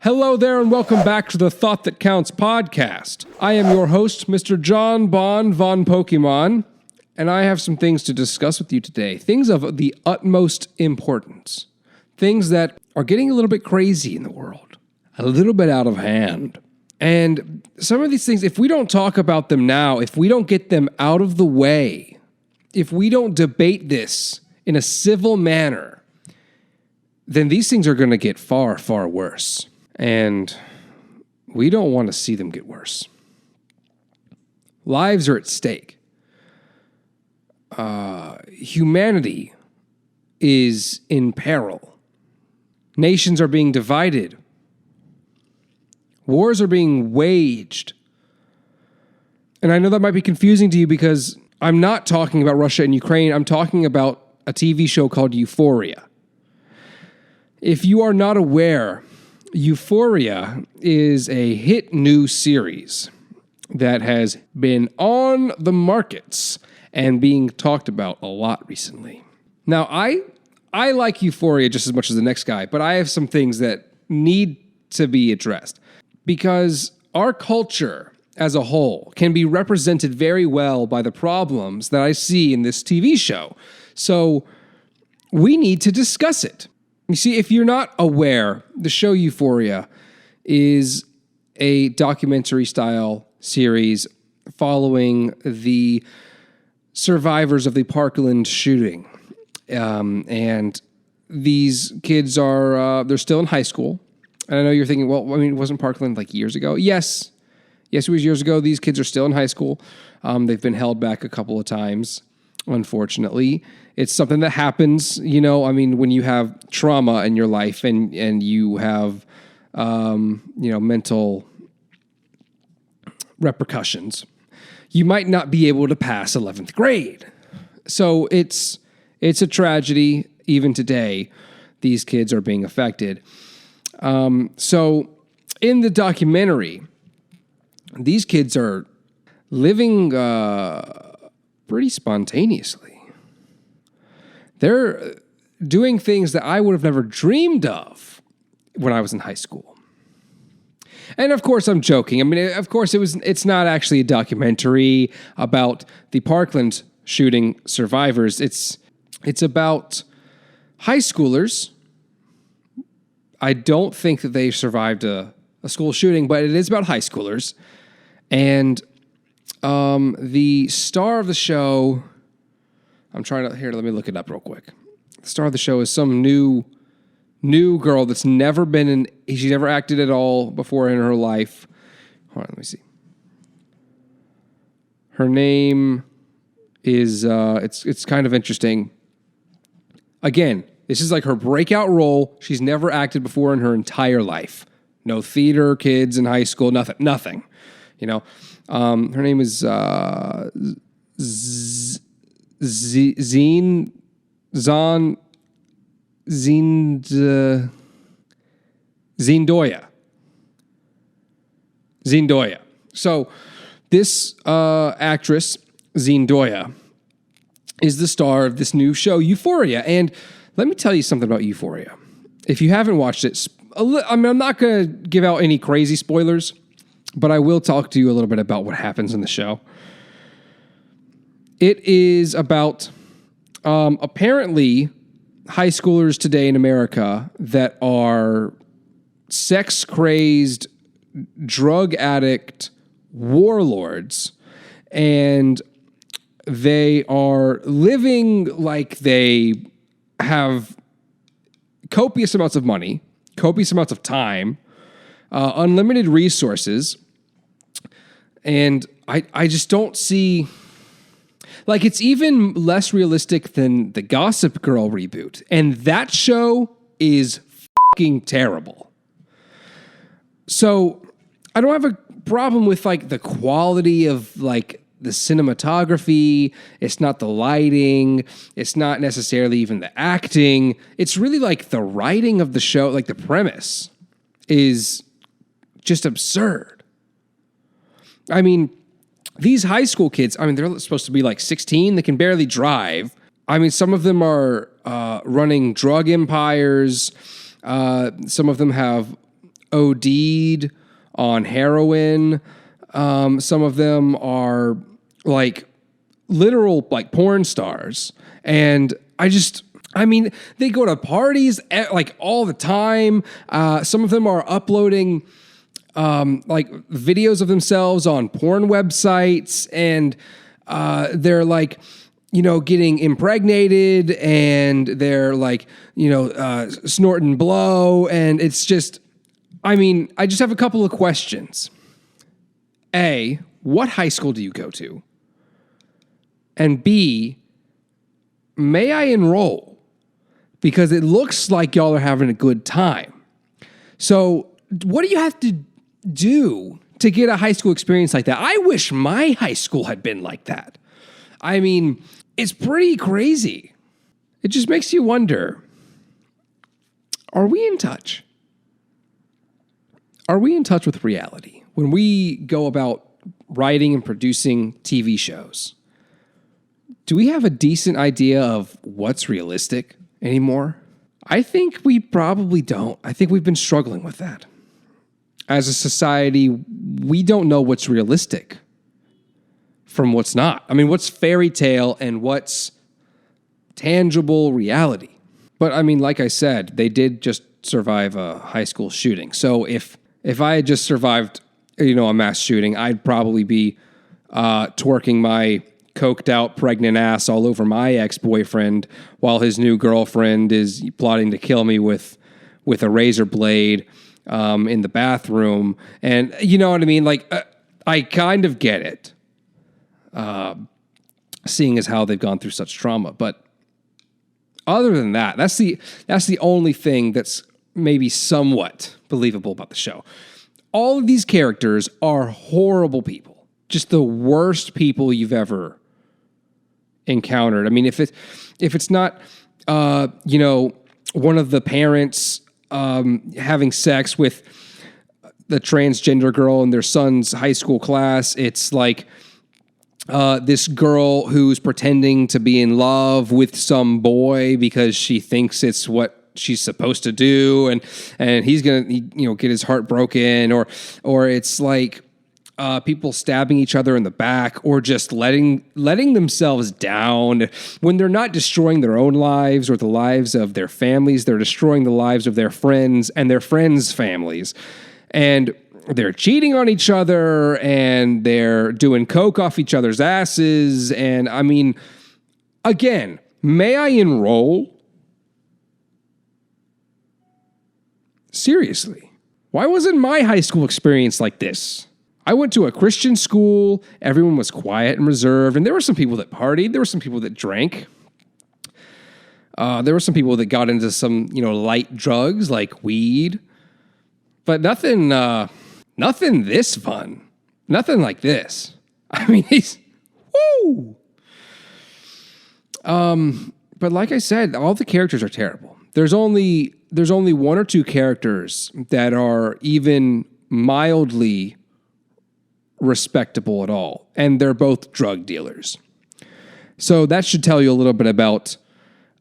Hello there and welcome back to the Thought That Counts podcast. I am your host, Mr. John Bond von Pokemon, and I have some things to discuss with you today. Things of the utmost importance. Things that are getting a little bit crazy in the world. A little bit out of hand. And some of these things, if we don't talk about them now, if we don't get them out of the way, if we don't debate this in a civil manner, then these things are going to get far, far worse. And we don't want to see them get worse. Lives are at stake. Humanity is in peril. Nations are being divided. Wars are being waged. And I know that might be confusing to you because I'm not talking about Russia and Ukraine. I'm talking about a TV show called Euphoria. If you are not aware, Euphoria is a hit new series that has been on the markets and being talked about a lot recently. Now, I like Euphoria just as much as the next guy, but I have some things that need to be addressed because our culture as a whole can be represented very well by the problems that I see in this TV show. So we need to discuss it. You see, if you're not aware, the show Euphoria is a documentary-style series following the survivors of the Parkland shooting. And these kids are, they're still in high school. And I know you're thinking, well, I mean, wasn't Parkland like years ago? Yes, it was years ago. These kids are still in high school. They've been held back a couple of times, unfortunately. It's something that happens, when you have trauma in your life and you have, mental repercussions. You might not be able to pass 11th grade. So it's a tragedy. Even today, these kids are being affected. So in the documentary, these kids are living pretty spontaneously. They're doing things that I would have never dreamed of when I was in high school. And of course, I'm joking. I mean, of course, it's not actually a documentary about the Parkland shooting survivors. It's about high schoolers. I don't think that they survived a school shooting, but it is about high schoolers. And the star of the show, let me look it up real quick. The star of the show is some new girl that's she's never acted at all before in her life. Hold on, let me see. Her name is, it's kind of interesting. Again, this is like her breakout role. She's never acted before in her entire life. No theater, kids in high school, nothing. Her name is Zendoya. So this actress, Zendoya, is the star of this new show, Euphoria. And let me tell you something about Euphoria. If you haven't watched it, I'm not going to give out any crazy spoilers, but I will talk to you a little bit about what happens in the show. It is about apparently high schoolers today in America that are sex-crazed, drug addict warlords, and they are living like they have copious amounts of money, copious amounts of time, unlimited resources, and I just don't see... Like, it's even less realistic than the Gossip Girl reboot. And that show is fucking terrible. So, I don't have a problem with, the quality of, the cinematography. It's not the lighting. It's not necessarily even the acting. It's really, the writing of the show, the premise is just absurd. I mean... These high school kids, they're supposed to be 16. They can barely drive. Some of them are running drug empires. Some of them have OD'd on heroin. Some of them are like literal like porn stars. And they go to parties like all the time. Some of them are uploading like videos of themselves on porn websites, and they're like, getting impregnated, and they're like, snorting blow. And it's just, I just have a couple of questions. A, what high school do you go to? And B, may I enroll? Because it looks like y'all are having a good time. So what do you have to do to get a high school experience like that? I wish my high school had been like that. It's pretty crazy. It just makes you wonder, are we in touch? Are we in touch with reality when we go about writing and producing TV shows? Do we have a decent idea of what's realistic anymore? I think we probably don't. I think we've been struggling with that. As a society, we don't know what's realistic from what's not. What's fairy tale and what's tangible reality? But like I said, they did just survive a high school shooting. So if I had just survived, a mass shooting, I'd probably be twerking my coked out pregnant ass all over my ex-boyfriend while his new girlfriend is plotting to kill me with a razor blade in the bathroom. And you know what I mean? Like, I kind of get it. Seeing as how they've gone through such trauma. But other than that, that's the only thing that's maybe somewhat believable about the show. All of these characters are horrible people. Just the worst people you've ever encountered. If it's not, one of the parents having sex with the transgender girl in their son's high school class, it's like this girl who's pretending to be in love with some boy because she thinks it's what she's supposed to do, and he's gonna get his heart broken, or it's like people stabbing each other in the back, or just letting themselves down when they're not destroying their own lives or the lives of their families. They're destroying the lives of their friends and their friends' families, and they're cheating on each other, and they're doing coke off each other's asses. And again, may I enroll? Seriously, why wasn't my high school experience like this? I went to a Christian school. Everyone was quiet and reserved, and there were some people that partied. There were some people that drank. There were some people that got into some, light drugs like weed, but nothing this fun. Nothing like this. Woo! But like I said, all the characters are terrible. There's only one or two characters that are even mildly respectable at all, and they're both drug dealers. So that should tell you a little bit about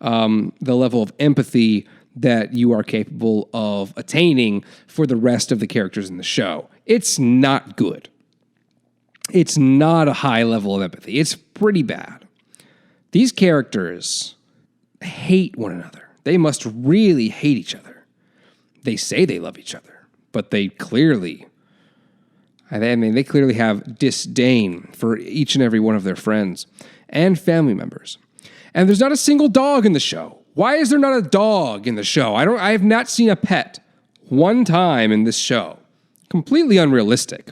the level of empathy that you are capable of attaining for the rest of the characters in the show. It's not good. It's not a high level of empathy. It's pretty bad. These characters hate one another. They must really hate each other. They say they love each other, but they clearly have disdain for each and every one of their friends and family members. And there's not a single dog in the show. Why is there not a dog in the show? I have not seen a pet one time in this show. Completely unrealistic.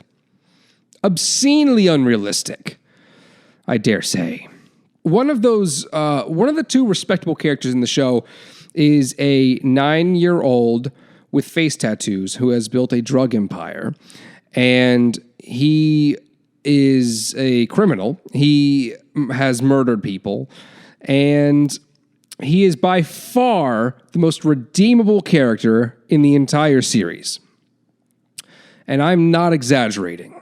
Obscenely unrealistic, I dare say. One of the two respectable characters in the show is a 9-year-old with face tattoos who has built a drug empire. And he is a criminal. He has murdered people. And he is by far the most redeemable character in the entire series. And I'm not exaggerating.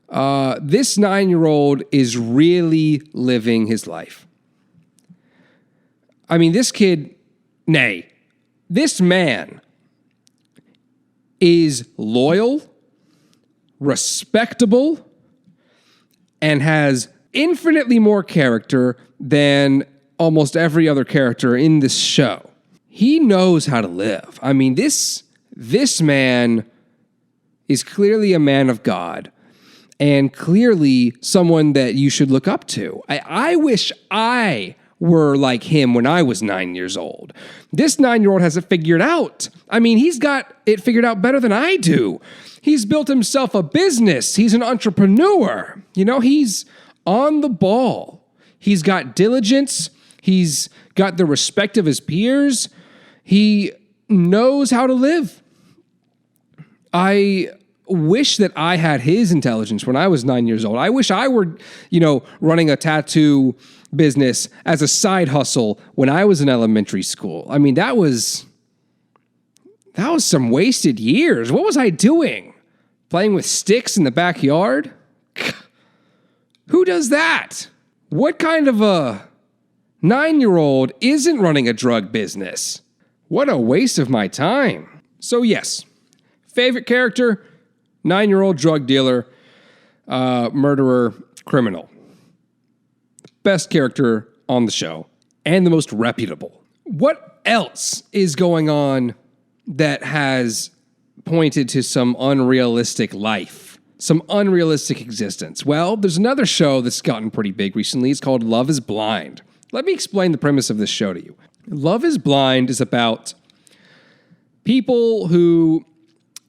This 9-year-old is really living his life. This man is loyal, respectable, and has infinitely more character than almost every other character in this show. He knows how to live. I mean, this man is clearly a man of God and clearly someone that you should look up to. I wish I were like him when I was 9 years old. This 9-year-old has it figured out. I mean, he's got it figured out better than I do. He's built himself a business. He's an entrepreneur. You know, he's on the ball. He's got diligence. He's got the respect of his peers. He knows how to live. I wish that I had his intelligence when I was 9 years old. I wish I were, running a tattoo business as a side hustle when I was in elementary school. I mean, that was some wasted years. What was I doing? Playing with sticks in the backyard? Who does that? What kind of a 9-year-old isn't running a drug business? What a waste of my time. So yes, favorite character, 9-year-old drug dealer, murderer, criminal. Best character on the show and the most reputable. What else is going on that has pointed to some unrealistic life, some unrealistic existence? Well, there's another show that's gotten pretty big recently. It's called Love is Blind. Let me explain the premise of this show to you. Love is Blind is about people who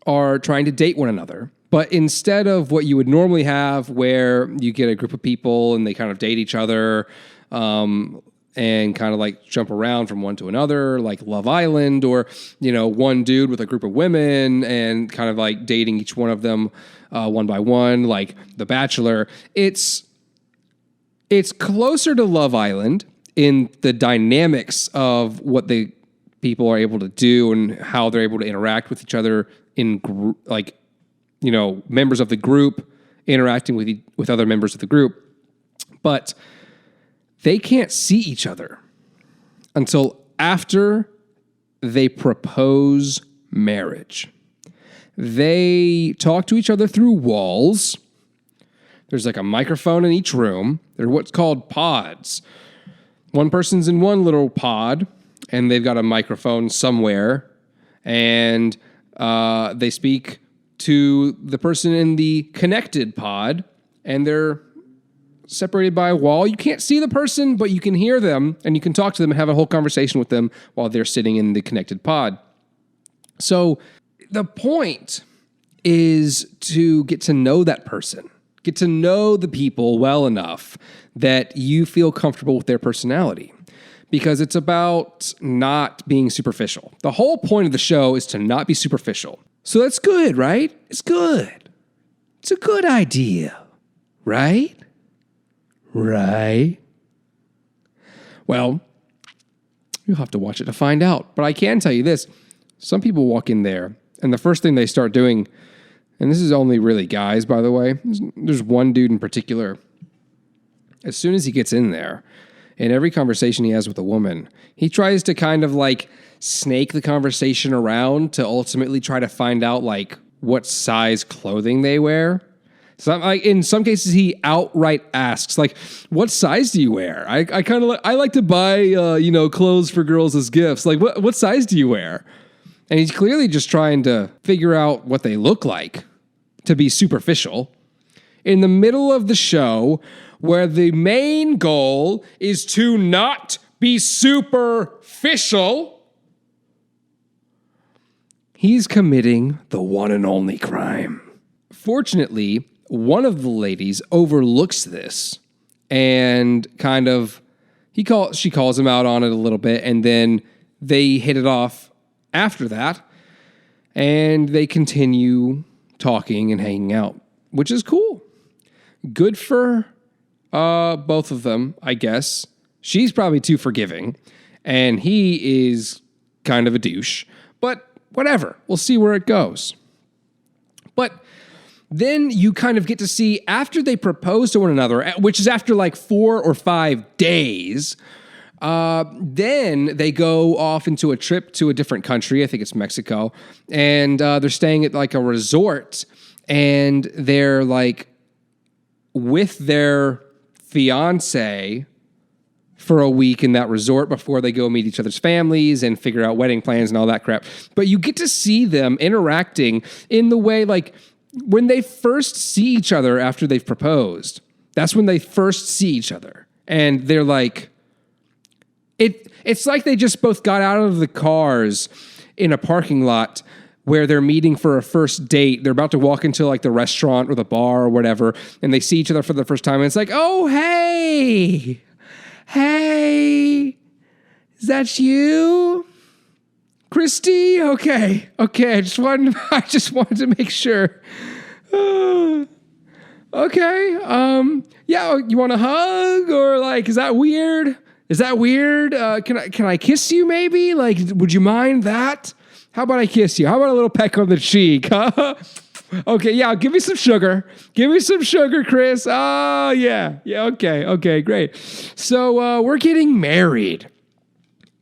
are trying to date one another, but instead of what you would normally have where you get a group of people and they kind of date each other and kind of like jump around from one to another, like Love Island, or, one dude with a group of women and kind of like dating each one of them one by one, like The Bachelor. It's closer to Love Island in the dynamics of what the people are able to do and how they're able to interact with each other in members of the group interacting with other members of the group. But they can't see each other until after they propose marriage. They talk to each other through walls. There's like a microphone in each room. They're what's called pods. One person's in one little pod, and they've got a microphone somewhere, and they speak to the person in the connected pod, and they're separated by a wall. You can't see the person, but you can hear them, and you can talk to them and have a whole conversation with them while they're sitting in the connected pod. So the point is to get to know that person, get to know the people well enough that you feel comfortable with their personality, because it's about not being superficial. The whole point of the show is to not be superficial. So that's good, right? It's good. It's a good idea, right? Right? Well, you'll have to watch it to find out. But I can tell you this. Some people walk in there, and the first thing they start doing, and this is only really guys, by the way. There's one dude in particular. As soon as he gets in there, in every conversation he has with a woman, he tries to kind of like snake the conversation around to ultimately try to find out like what size clothing they wear. So in some cases, he outright asks, like, "What size do you wear?" I kind of I like to buy clothes for girls as gifts. Like, what size do you wear? And he's clearly just trying to figure out what they look like to be superficial. In the middle of the show, where the main goal is to not be superficial, he's committing the one and only crime. Fortunately, one of the ladies overlooks this and kind of she calls him out on it a little bit, and then they hit it off after that, and they continue talking and hanging out, which is cool. Good for both of them, I guess. She's probably too forgiving, and he is kind of a douche, but whatever. We'll see where it goes. But then you kind of get to see after they propose to one another, which is after like 4 or 5 days, Then they go off into a trip to a different country. I think it's Mexico. And they're staying at like a resort. And they're like with their fiance for a week in that resort before they go meet each other's families and figure out wedding plans and all that crap. But you get to see them interacting in the way like when they first see each other after they've proposed. That's when they first see each other. And they're like, it's like they just both got out of the cars in a parking lot where they're meeting for a first date. They're about to walk into like the restaurant or the bar or whatever, and they see each other for the first time. And it's like, oh, hey, is that you? Christy? Okay. I just wanted to make sure. Okay. Yeah, you want a hug or like, is that weird? Can I kiss you maybe? Like, would you mind that? How about I kiss you? How about a little peck on the cheek? Huh? Okay, yeah, give me some sugar. Give me some sugar, Chris. Oh, yeah. Yeah, okay, great. So we're getting married.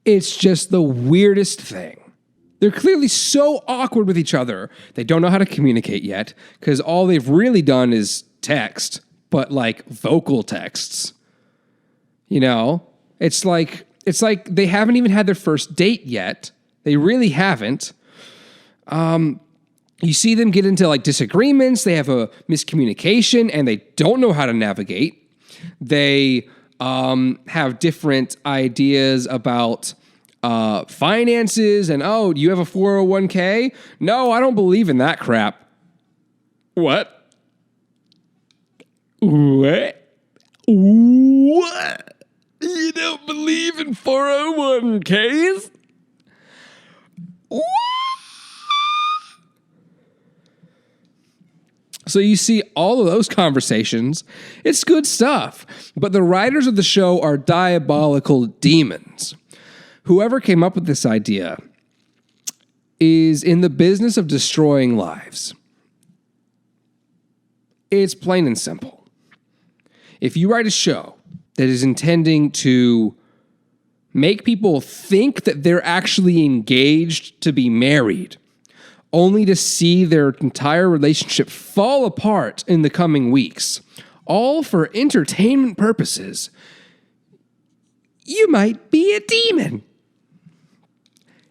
It's just the weirdest thing. They're clearly so awkward with each other. They don't know how to communicate yet because all they've really done is text, but like vocal texts. You know? It's like they haven't even had their first date yet. They really haven't. You see them get into like disagreements. They have a miscommunication and they don't know how to navigate. They have different ideas about finances and, oh, do you have a 401k? No, I don't believe in that crap. What? You don't believe in 401ks? What? So you see all of those conversations. It's good stuff. But the writers of the show are diabolical demons. Whoever came up with this idea is in the business of destroying lives. It's plain and simple. If you write a show that is intending to make people think that they're actually engaged to be married, only to see their entire relationship fall apart in the coming weeks, all for entertainment purposes, you might be a demon.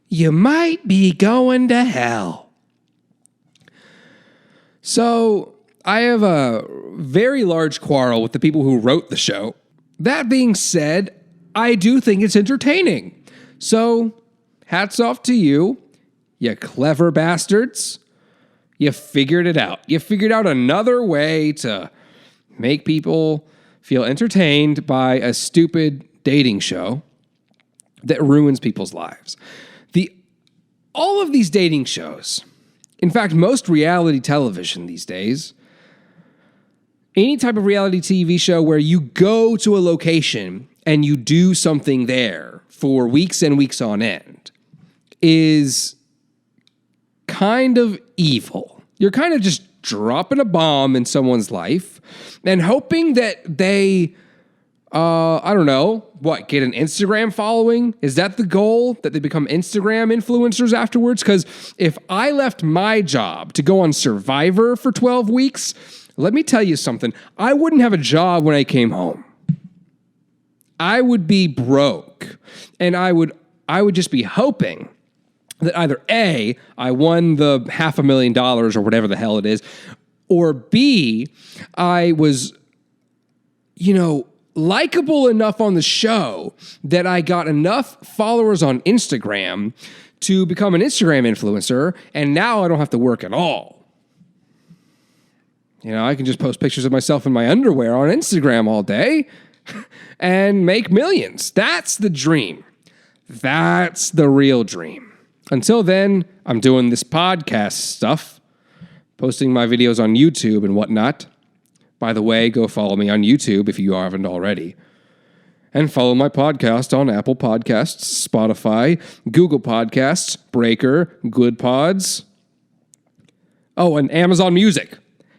You might be going to hell. So I have a very large quarrel with the people who wrote the show. That being said, I do think it's entertaining. So hats off to you. You clever bastards. You figured it out. You figured out another way to make people feel entertained by a stupid dating show that ruins people's lives. All of these dating shows, in fact, most reality television these days, any type of reality TV show where you go to a location and you do something there for weeks and weeks on end, is kind of evil. You're kind of just dropping a bomb in someone's life and hoping that they, get an Instagram following? Is that the goal? That they become Instagram influencers afterwards? Because if I left my job to go on Survivor for 12 weeks, let me tell you something. I wouldn't have a job when I came home. I would be broke. And I would just be hoping that either A, I won the $500,000 or whatever the hell it is, or B, I was, likable enough on the show that I got enough followers on Instagram to become an Instagram influencer, and now I don't have to work at all. I can just post pictures of myself in my underwear on Instagram all day and make millions. That's the dream. That's the real dream. Until then, I'm doing this podcast stuff, posting my videos on YouTube and whatnot. By the way, go follow me on YouTube if you haven't already. And follow my podcast on Apple Podcasts, Spotify, Google Podcasts, Breaker, Good Pods. Oh, and Amazon Music.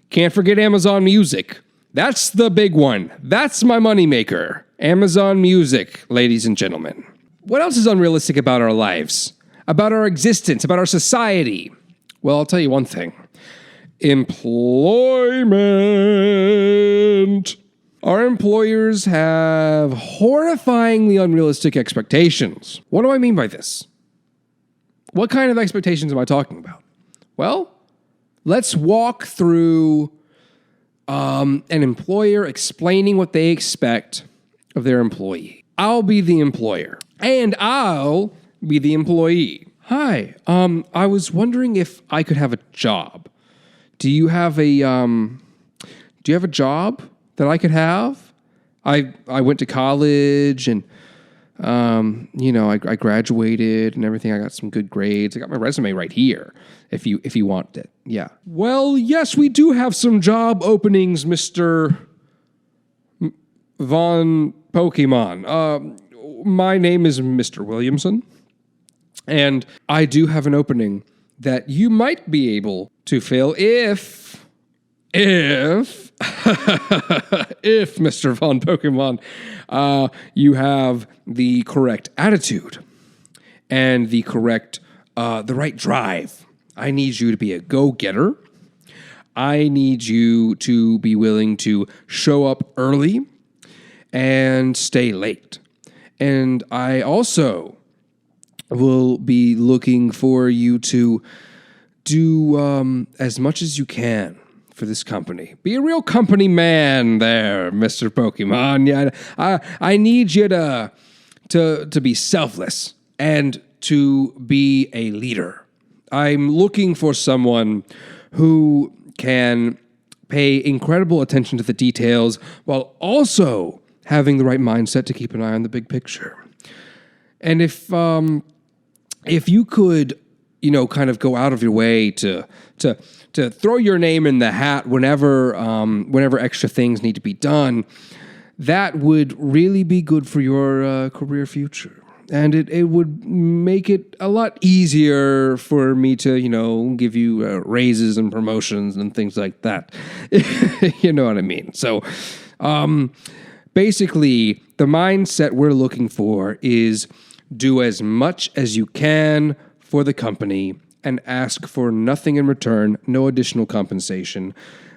Can't forget Amazon Music. That's the big one. That's my moneymaker. Amazon Music, ladies and gentlemen. What else is unrealistic about our lives? About our existence? About our society? Well, I'll tell you one thing. Employment. Our employers have horrifyingly unrealistic expectations. What do I mean by this? What kind of expectations am I talking about? Well, let's walk through an employer explaining what they expect of their employee. I'll be the employer, and I'll be the employee. Hi, I was wondering if I could have a job. Do you have a job that I could have? I went to college and I graduated and everything. I got some good grades. I got my resume right here if you want it. Yeah. Well, yes, we do have some job openings, Mr. Von Pokemon. My name is Mr. Williamson, and I do have an opening that you might be able to fill if Mr. Von Pokemon, you have the correct attitude and the right drive. I need you to be a go-getter. I need you to be willing to show up early and stay late. And I also will be looking for you to do as much as you can for this company. Be a real company man there, Mr. Pokemon. Yeah, I need you to be selfless and to be a leader. I'm looking for someone who can pay incredible attention to the details while also having the right mindset to keep an eye on the big picture. And if you could, kind of go out of your way to throw your name in the hat whenever extra things need to be done, that would really be good for your career future. And it would make it a lot easier for me to, give you raises and promotions and things like that. You know what I mean? So, basically, the mindset we're looking for is do as much as you can for the company and ask for nothing in return, no additional compensation.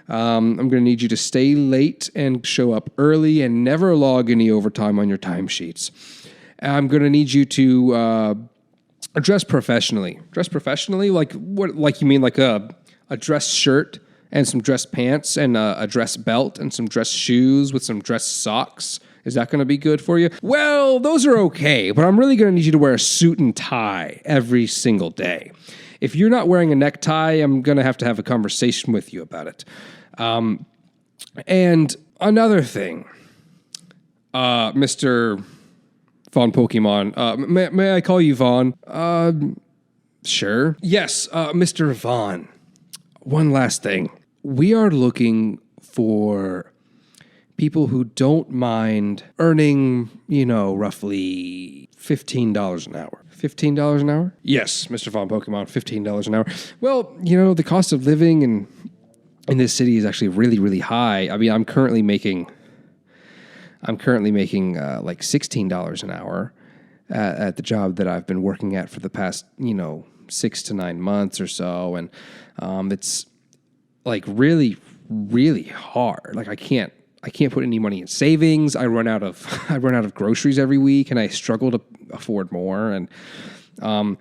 I'm going to need you to stay late and show up early and never log any overtime on your timesheets. I'm going to need you to dress professionally. Dress professionally? Like what? Like you mean like a dress shirt and some dress pants and a dress belt and some dress shoes with some dress socks? Is that going to be good for you? Well, those are okay, but I'm really going to need you to wear a suit and tie every single day. If you're not wearing a necktie, I'm going to have a conversation with you about it. And another thing, Mr. Von Pokemon, may I call you Vaughn? Sure. Yes, Mr. Vaughn. One last thing. We are looking for people who don't mind earning, roughly $15 an hour. $15 an hour? Yes, Mr. Von Pokemon, $15 an hour. Well, the cost of living in this city is actually really, really high. I mean, I'm currently making like $16 an hour at the job that I've been working at for the past, 6 to 9 months or so, and it's like really, really hard. Like I can't put any money in savings. I run out of groceries every week, and I struggle to afford more. And I've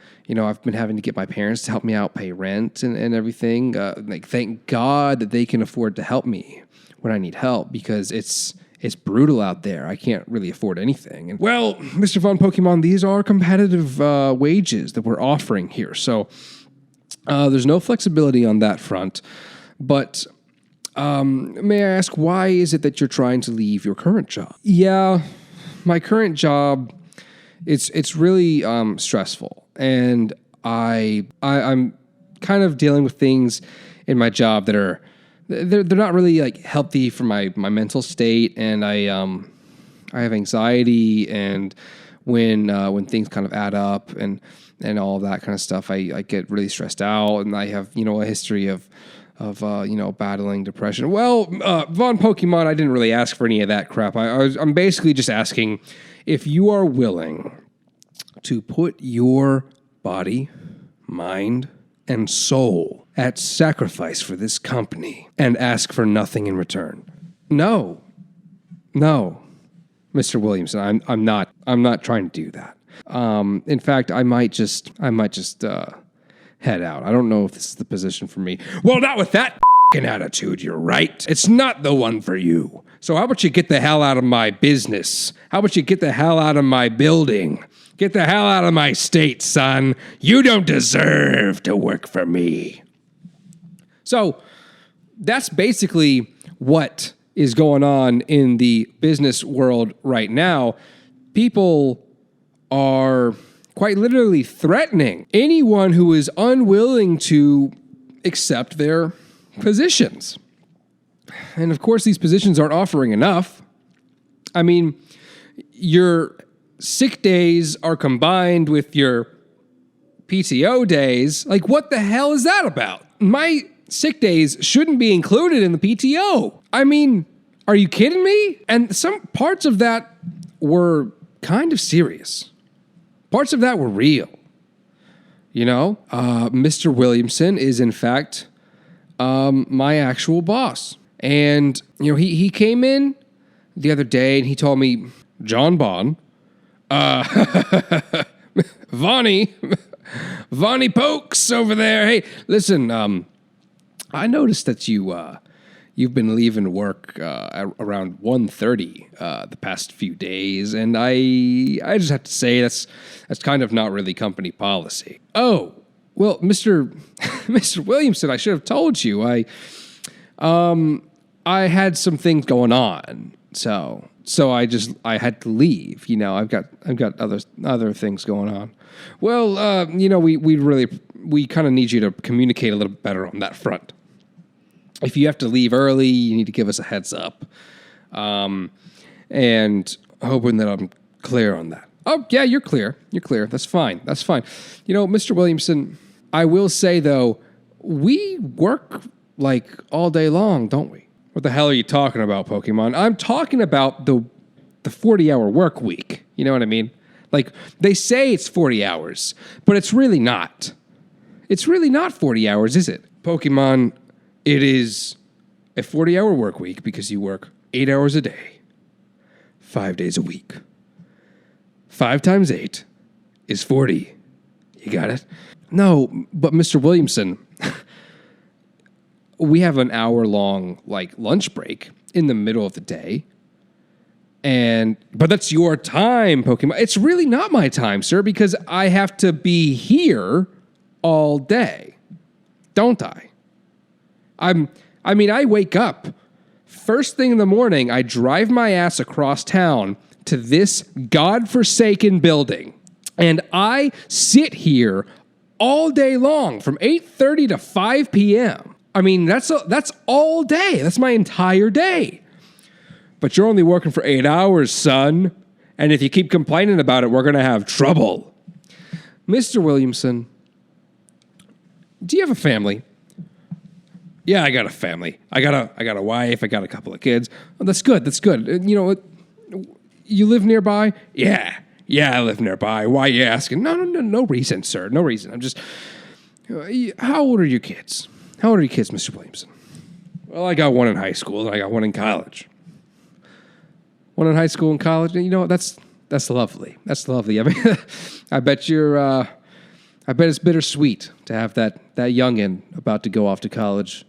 been having to get my parents to help me out, pay rent and everything. Thank God that they can afford to help me when I need help, because it's brutal out there. I can't really afford anything. And well, Mr. Von Pokemon, these are competitive wages that we're offering here. So there's no flexibility on that front. But may I ask, why is it that you're trying to leave your current job? Yeah, my current job, it's really stressful, and I'm kind of dealing with things in my job that are they're not really like healthy for my mental state, and I have anxiety, and when things kind of add up and all of that kind of stuff, I get really stressed out, and I have a history of battling depression. Well, Von Pokemon, I didn't really ask for any of that crap. I'm basically just asking if you are willing to put your body, mind, and soul at sacrifice for this company and ask for nothing in return. No, Mr. Williamson, I'm not trying to do that. In fact, I might just head out. I don't know if this is the position for me. Well, not with that attitude, you're right. It's not the one for you. So how about you get the hell out of my business? How about you get the hell out of my building? Get the hell out of my state, son. You don't deserve to work for me. So that's basically what is going on in the business world right now. People are quite literally threatening anyone who is unwilling to accept their positions. And of course, these positions aren't offering enough. I mean, your sick days are combined with your PTO days. Like, what the hell is that about? My sick days shouldn't be included in the PTO. I mean, are you kidding me? And some parts of that were kind of serious. Parts of that were real. Mr. Williamson is in fact my actual boss. And, he came in the other day and he told me, John Bond, Vonnie Pokes over there. Hey, listen, I noticed that you've been leaving work around 1:30 the past few days, and I just have to say that's kind of not really company policy. Oh, well, Mr. Williamson, I should have told you. I had some things going on, so I had to leave. I've got other things going on. Well, we kind of need you to communicate a little better on that front. If you have to leave early, you need to give us a heads up. And hoping that I'm clear on that. Oh, yeah, you're clear. That's fine. Mr. Williamson, I will say, though, we work like all day long, don't we? What the hell are you talking about, Pokemon? I'm talking about the 40-hour work week. You know what I mean? Like, they say it's 40 hours, but it's really not. It's really not 40 hours, is it? Pokemon, it is a 40-hour work week because you work 8 hours a day, 5 days a week. 5 times 8 is 40. You got it? No, but Mr. Williamson, we have an hour-long lunch break in the middle of the day. But that's your time, Pokemon. It's really not my time, sir, because I have to be here all day, don't I? I wake up first thing in the morning. I drive my ass across town to this godforsaken building, and I sit here all day long from 8:30 to 5 p.m. I mean, that's all day. That's my entire day. But you're only working for 8 hours, son. And if you keep complaining about it, we're going to have trouble. Mr. Williamson, do you have a family? Yeah, I got a family. I got a wife. I got a couple of kids. Oh, that's good. You live nearby? Yeah, I live nearby. Why are you asking? No reason, sir. No reason. I'm just... How old are your kids? How old are your kids, Mr. Williamson? Well, I got one in high school, and I got one in college. One in high school and college? That's lovely. That's lovely. I mean, I bet it's bittersweet to have that youngin' about to go off to college,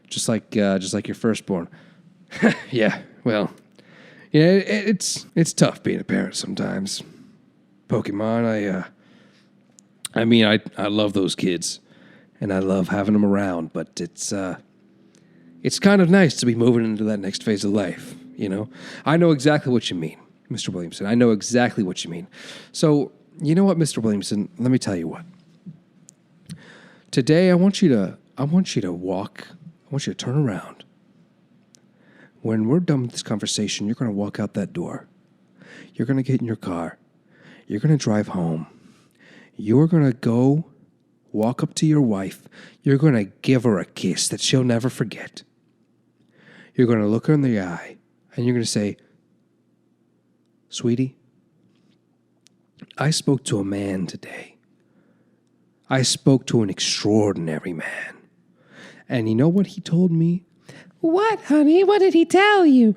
just like your firstborn. Yeah, well, it's tough being a parent sometimes. Pokemon, I love those kids, and I love having them around, but it's kind of nice to be moving into that next phase of life, I know exactly what you mean, Mr. Williamson. I know exactly what you mean. So, you know what, Mr. Williamson, let me tell you what. Today, I want you to walk, I want you to turn around. When we're done with this conversation, you're going to walk out that door. You're going to get in your car. You're going to drive home. You're going to go walk up to your wife. You're going to give her a kiss that she'll never forget. You're going to look her in the eye, and you're going to say, sweetie, I spoke to a man today. I spoke to an extraordinary man. And you know what he told me? What, honey? What did he tell you?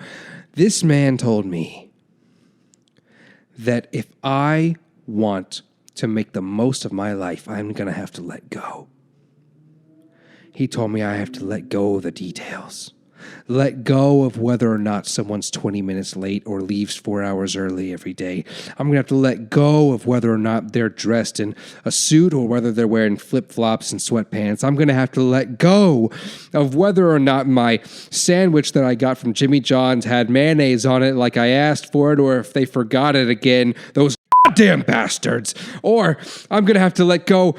This man told me that if I want to make the most of my life, I'm going to have to let go. He told me I have to let go of the details. Let go of whether or not someone's 20 minutes late or leaves 4 hours early every day. I'm going to have to let go of whether or not they're dressed in a suit or whether they're wearing flip-flops and sweatpants. I'm going to have to let go of whether or not my sandwich that I got from Jimmy John's had mayonnaise on it like I asked for it, or if they forgot it again, those goddamn bastards. Or I'm going to have to let go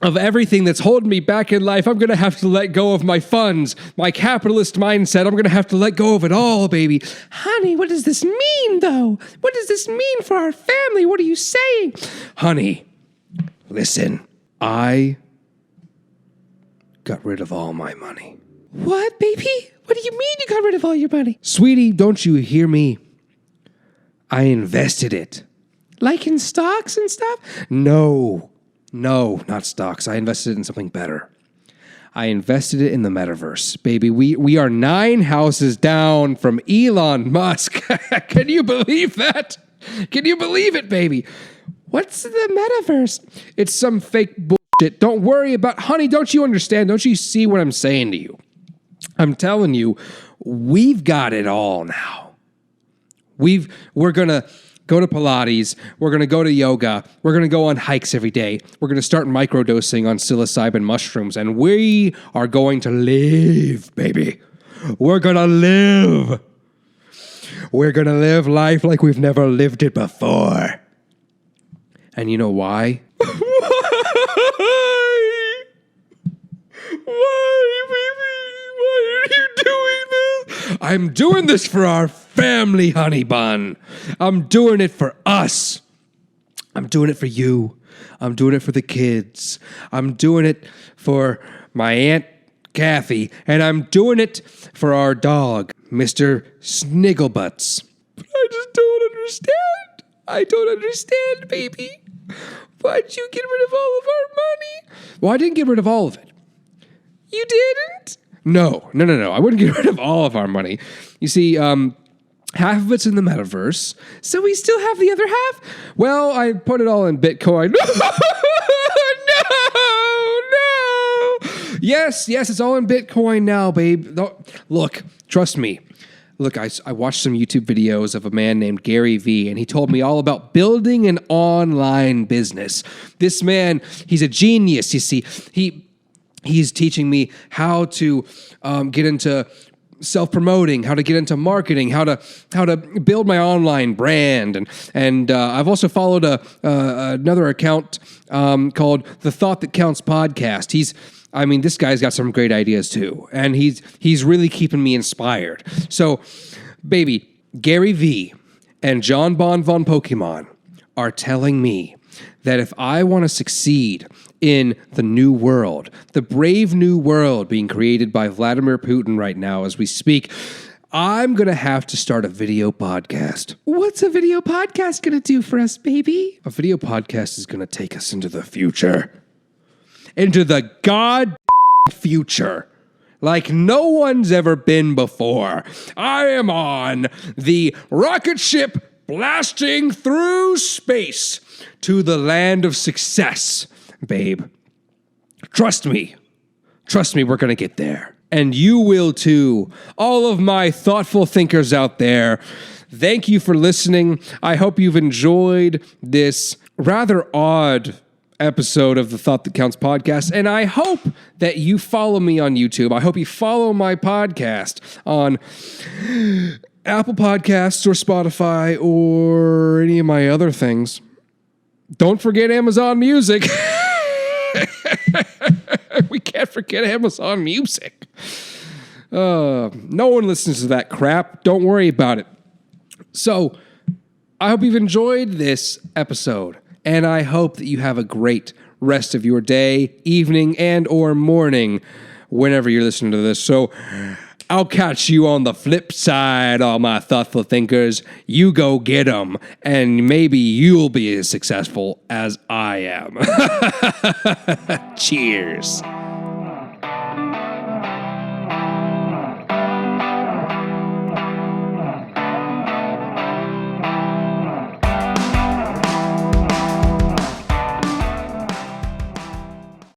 of everything that's holding me back in life. I'm going to have to let go of my funds, my capitalist mindset. I'm going to have to let go of it all, baby. Honey, what does this mean, though? What does this mean for our family? What are you saying? Honey, listen, I got rid of all my money. What, baby? What do you mean you got rid of all your money? Sweetie, don't you hear me? I invested it. Like in stocks and stuff? No, not stocks. I invested it in something better. I invested it in the metaverse, baby. We are 9 houses down from Elon Musk. Can you believe that? Can you believe it, baby? What's the metaverse? It's some fake bullshit. Don't worry about, honey, don't you understand? Don't you see what I'm saying to you? I'm telling you, we've got it all now. We're going to go to Pilates. We're going to go to yoga. We're going to go on hikes every day. We're going to start microdosing on psilocybin mushrooms, and we are going to live, baby. We're going to live. We're going to live life like we've never lived it before. And you know why? Why, baby? Why are you doing this? I'm doing this for our family, honey bun. I'm doing it for us. I'm doing it for you. I'm doing it for the kids. I'm doing it for my Aunt Kathy. And I'm doing it for our dog, Mr. Snigglebutts. But I just don't understand. I don't understand, baby. Why'd you get rid of all of our money? Well, I didn't get rid of all of it. You didn't? No. I wouldn't get rid of all of our money. You see, half of it's in the metaverse, so we still have the other half? Well, I put it all in Bitcoin. No. Yes, it's all in Bitcoin now, babe. Look, trust me. Look, I watched some YouTube videos of a man named Gary Vee, and he told me all about building an online business. This man, he's a genius, you see. He's teaching me how to get into self-promoting, how to get into marketing, how to build my online brand, and I've also followed another account called The Thought That Counts Podcast. This guy's got some great ideas too, and he's really keeping me inspired. So, baby, Gary Vee and John Bon von Pokemon are telling me that if I want to succeed in the new world, the brave new world being created by Vladimir Putin right now as we speak, I'm going to have to start a video podcast. What's a video podcast going to do for us, baby? A video podcast is going to take us into the future. Into the god future. Like no one's ever been before. I am on the rocket ship blasting through space to the land of success, babe. Trust me, we're going to get there. And you will too. All of my thoughtful thinkers out there, thank you for listening. I hope you've enjoyed this rather odd episode of the Thought That Counts podcast. And I hope that you follow me on YouTube. I hope you follow my podcast on Apple Podcasts or Spotify or any of my other things. Don't forget Amazon Music. We can't forget Amazon Music. No one listens to that crap. Don't worry about it. So, I hope you've enjoyed this episode, and I hope that you have a great rest of your day, evening, and or morning, whenever you're listening to this. So I'll catch you on the flip side, all my thoughtful thinkers. You go get 'em, and maybe you'll be as successful as I am. Cheers.